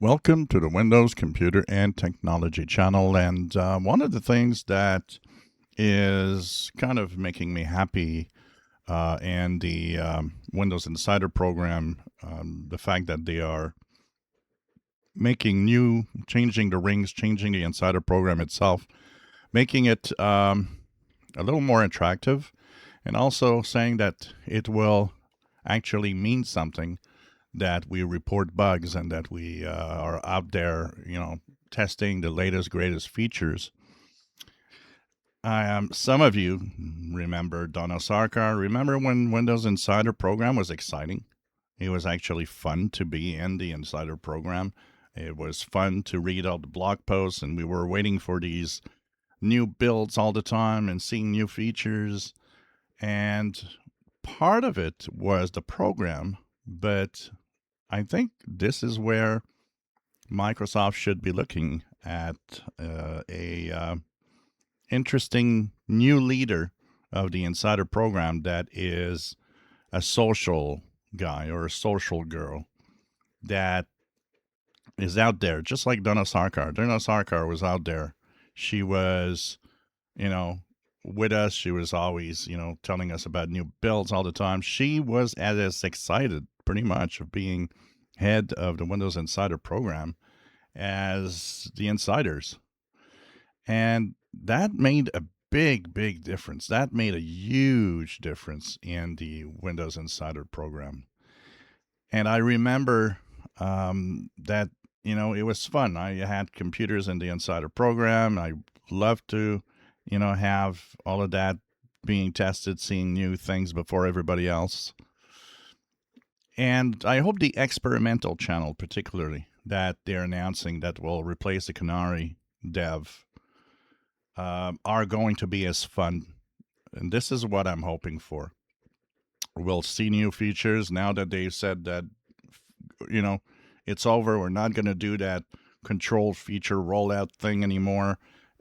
Welcome to the Windows Computer and Technology channel. And one of the things that is kind of making me happy in the Windows Insider program, the fact that they are changing the rings, changing the Insider program itself, making it a little more attractive, and also saying that it will actually mean something, that we report bugs and that we are out there, testing the latest, greatest features. Some of you remember Dona Sarkar. Remember when Windows Insider program was exciting? It was actually fun to be in the Insider program. It was fun to read all the blog posts, and we were waiting for these new builds all the time and seeing new features. And part of it was the program, but I think this is where Microsoft should be looking at a interesting new leader of the Insider program that is a social guy or a social girl that is out there, just like Dona Sarkar. Dona Sarkar was out there. She was, you know, with us. She was always, telling us about new builds all the time. She was as excited, pretty much, of being head of the Windows Insider program as the insiders. And that made a big, big difference. That made a huge difference in the Windows Insider program. And I remember that, it was fun. I had computers in the Insider program. I loved to, have all of that being tested, seeing new things before everybody else. And I hope the experimental channel, particularly, that they're announcing that will replace the Canary dev, are going to be as fun. And this is what I'm hoping for. We'll see new features now that they've said that, it's over. We're not going to do that control feature rollout thing anymore.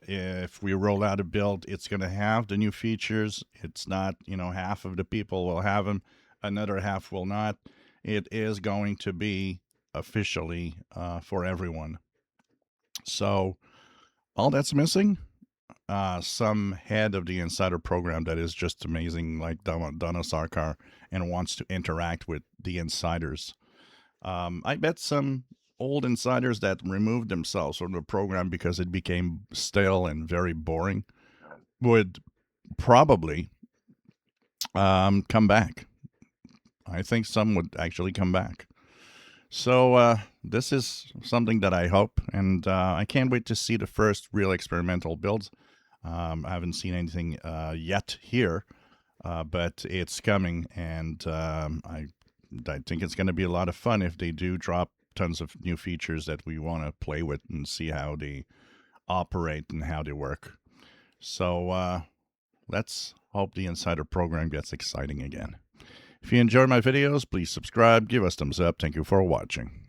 If we roll out a build, it's going to have the new features. It's not, half of the people will have them, another half will not. It is going to be officially for everyone. So all that's missing, some head of the Insider program that is just amazing, like Dona Sarkar, and wants to interact with the insiders. I bet some old insiders that removed themselves from the program because it became stale and very boring would probably come back. I think some would actually come back. So this is something that I hope, and I can't wait to see the first real experimental builds. I haven't seen anything yet here, but it's coming, and I think it's going to be a lot of fun if they do drop tons of new features that we want to play with and see how they operate and how they work. So let's hope the Insider program gets exciting again. If you enjoy my videos, please subscribe, give us thumbs up. Thank you for watching.